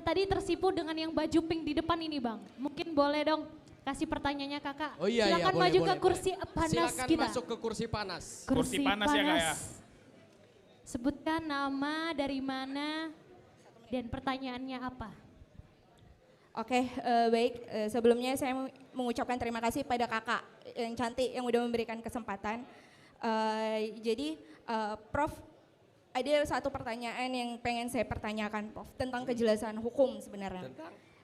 tadi tersipu dengan yang baju pink di depan ini Bang. Mungkin boleh dong kasih pertanyaannya kakak. Oh iya, Silakan boleh, maju boleh, ke kursi boleh. panas Silakan kita. masuk ke kursi panas. Kursi panas ya kak ya. Sebutkan nama, dari mana, dan pertanyaannya apa. Oke, baik. Sebelumnya saya mengucapkan terima kasih pada kakak yang cantik yang udah memberikan kesempatan. Jadi, Prof, ada satu pertanyaan yang pengen saya pertanyakan, Prof, tentang kejelasan hukum sebenarnya.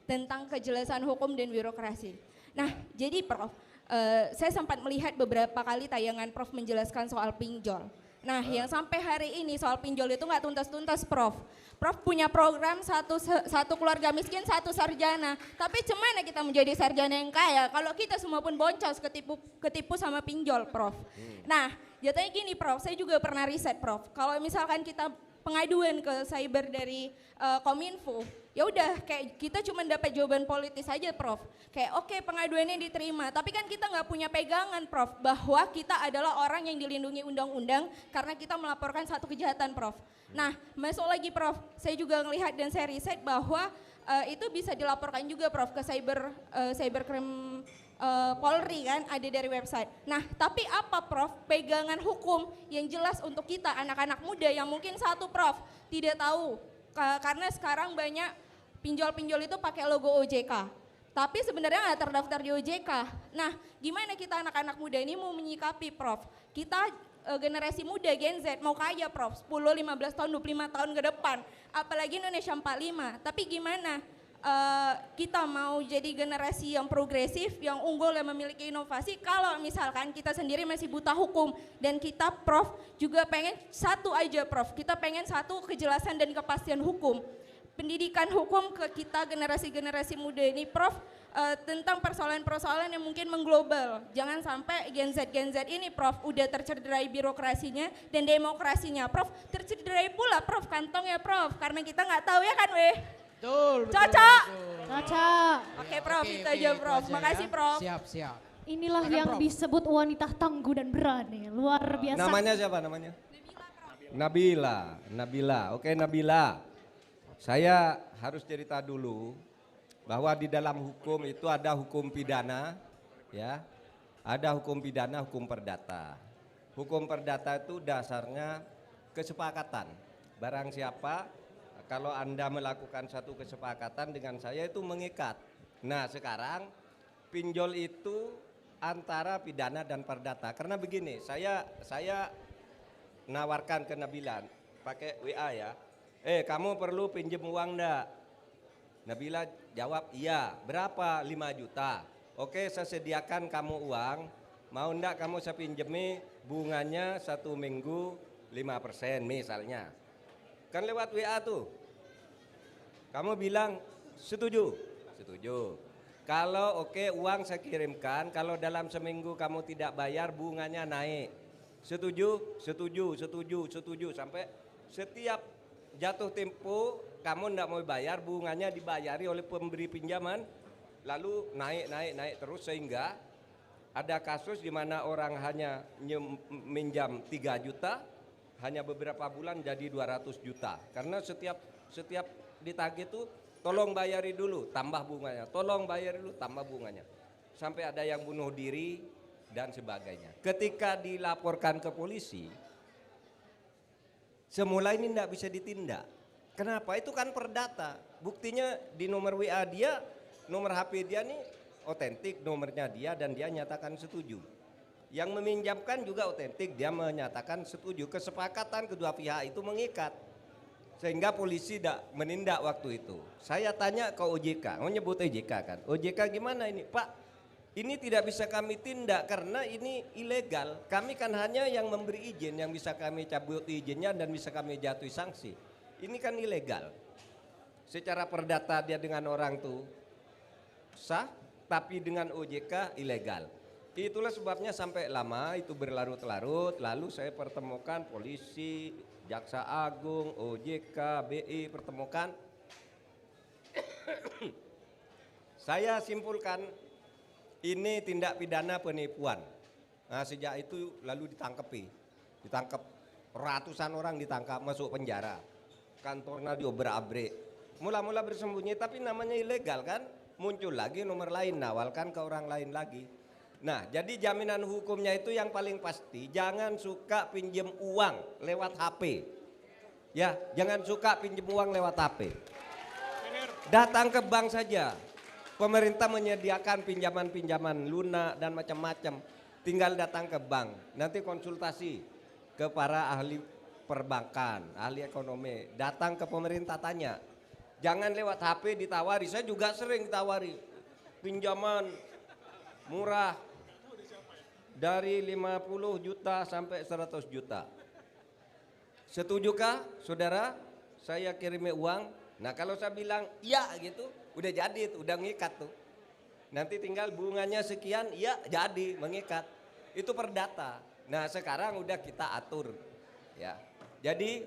Tentang kejelasan hukum dan birokrasi. Nah, jadi Prof, saya sempat melihat beberapa kali tayangan Prof menjelaskan soal pinjol. Nah, yang sampai hari ini soal pinjol itu nggak tuntas-tuntas, Prof. Prof punya program satu keluarga miskin, satu sarjana. Tapi cemana kita menjadi sarjana yang kaya kalau kita semua pun boncos ketipu sama pinjol, Prof. Nah, jatuhnya gini, Prof. Saya juga pernah riset, Prof. Kalau misalkan kita pengaduan ke cyber dari Kominfo, ya udah kayak kita cuma dapat jawaban politis aja, Prof. Kayak oke, pengaduannya diterima, tapi kan kita nggak punya pegangan, Prof, bahwa kita adalah orang yang dilindungi undang-undang karena kita melaporkan satu kejahatan, Prof. Nah, masuk lagi, Prof. Saya juga ngelihat dan saya riset bahwa itu bisa dilaporkan juga, Prof, ke cybercrime Polri kan, ada dari website. Nah, tapi apa, Prof, pegangan hukum yang jelas untuk kita anak-anak muda yang mungkin satu, Prof, tidak tahu karena sekarang banyak pinjol-pinjol itu pakai logo OJK. Tapi sebenarnya nggak terdaftar di OJK. Nah, gimana kita anak-anak muda ini mau menyikapi, Prof? Kita generasi muda Gen Z mau kaya, Prof, 10, 15 tahun, 25 tahun ke depan. Apalagi Indonesia 45. Tapi gimana kita mau jadi generasi yang progresif, yang unggul, yang memiliki inovasi kalau misalkan kita sendiri masih buta hukum. Dan kita, Prof, juga pengen satu aja, Prof. Kita pengen satu kejelasan dan kepastian hukum. Pendidikan hukum ke kita generasi-generasi muda ini, Prof, tentang persoalan-persoalan yang mungkin mengglobal. Jangan sampai Gen Z ini, Prof, udah tercederai birokrasinya dan demokrasinya, Prof, tercederai pula, Prof, kantongnya, Prof, karena kita nggak tahu ya kan, weh. Betul. Cocok. Cocok. Oke, Prof, itu aja, Prof. Makasih, Prof. Siap. Inilah Silakan, yang Prof. disebut wanita tangguh dan berani. Luar biasa. Namanya siapa namanya? Nabila. Oke, Nabila. Saya harus cerita dulu bahwa di dalam hukum itu ada hukum pidana, ya. Ada hukum pidana, hukum perdata. Hukum perdata itu dasarnya kesepakatan. Barang siapa, kalau Anda melakukan satu kesepakatan dengan saya itu mengikat. Nah, sekarang pinjol itu antara pidana dan perdata. Karena begini, saya nawarkan ke Nabila pakai WA ya. Kamu perlu pinjem uang enggak? Nabila jawab iya. Berapa? 5 juta. Oke, saya sediakan kamu uang. Mau enggak kamu saya pinjemi bunganya 1 minggu 5% misalnya. Kan lewat WA tuh. Kamu bilang setuju. Kalau oke, uang saya kirimkan, kalau dalam seminggu kamu tidak bayar bunganya naik. Setuju sampai setiap jatuh tempo kamu tidak mau bayar bunganya dibayari oleh pemberi pinjaman, lalu naik terus sehingga ada kasus di mana orang hanya minjam 3 juta hanya beberapa bulan jadi 200 juta karena setiap ditagih itu tolong bayari dulu tambah bunganya, tolong bayari dulu tambah bunganya, sampai ada yang bunuh diri dan sebagainya. Ketika dilaporkan ke polisi, semula ini tidak bisa ditindak. Kenapa? Itu kan perdata. Buktinya di nomor WA dia, nomor HP dia nih otentik, nomornya dia dan dia nyatakan setuju. Yang meminjamkan juga otentik, dia menyatakan setuju. Kesepakatan kedua pihak itu mengikat. Sehingga polisi tidak menindak waktu itu. Saya tanya ke OJK, nyebut OJK kan. OJK gimana ini? Pak, ini tidak bisa kami tindak karena ini ilegal. Kami kan hanya yang memberi izin, yang bisa kami cabut izinnya dan bisa kami jatuhi sanksi. Ini kan ilegal. Secara perdata dia dengan orang tuh sah, tapi dengan OJK ilegal. Itulah sebabnya sampai lama itu berlarut-larut. Lalu saya pertemukan polisi, Jaksa Agung, OJK, BI pertemukan. Saya simpulkan ini tindak pidana penipuan. Nah, sejak itu lalu ditangkap ratusan orang, ditangkap masuk penjara. Kantornya diobrak-abrik. mula-mula bersembunyi tapi namanya ilegal kan, muncul lagi nomor lain, nawalkan ke orang lain lagi. Nah, jadi jaminan hukumnya itu yang paling pasti, jangan suka pinjam uang lewat HP. Ya, jangan suka pinjam uang lewat HP. Datang ke bank saja. Pemerintah menyediakan pinjaman-pinjaman lunak dan macam-macam. Tinggal datang ke bank, nanti konsultasi ke para ahli perbankan, ahli ekonomi. Datang ke pemerintah tanya. Jangan lewat HP ditawari, saya juga sering ditawari. Pinjaman murah dari 50 juta sampai 100 juta. Setujukah saudara saya kirimi uang? Nah kalau saya bilang iya gitu, udah jadi itu, udah ngikat tuh. Nanti tinggal bunganya sekian, iya jadi mengikat. Itu perdata. Nah sekarang udah kita atur. Ya, jadi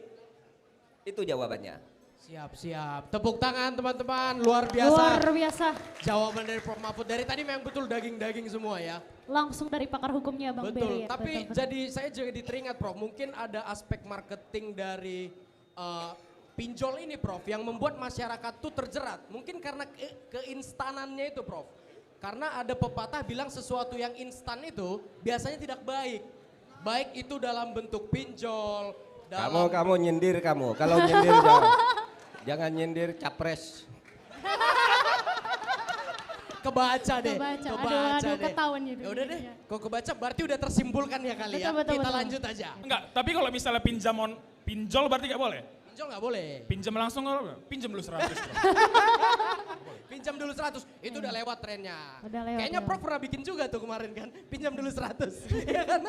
itu jawabannya. Siap. Tepuk tangan teman-teman, luar biasa. Luar biasa. Jawaban dari Prof Mahfud dari tadi memang betul daging-daging semua ya. Langsung dari pakar hukumnya Bang Beri. Betul, tapi jadi saya jadi teringat Prof, mungkin ada aspek marketing dari pinjol ini Prof yang membuat masyarakat tuh terjerat. Mungkin karena keinstanannya itu Prof. Karena ada pepatah bilang sesuatu yang instan itu biasanya tidak baik. Baik itu dalam bentuk pinjol. Kamu nyindir kamu, kalau nyindir jangan nyindir capres. Kebaca deh. Aduh, deh. ketahuan jadi. Ya udah deh, kok kebaca berarti udah tersimpulkan ya kali ya. Kita lanjut aja. Enggak, tapi kalau misalnya pinjol berarti nggak boleh. Pinjol nggak boleh. Pinjam langsung nggak boleh. Pinjam dulu 100. Pinjam dulu 100, itu udah lewat trennya. Udah lewat, Kayaknya ya. Prof pernah bikin juga tuh kemarin kan, pinjam dulu 100. Iya kan?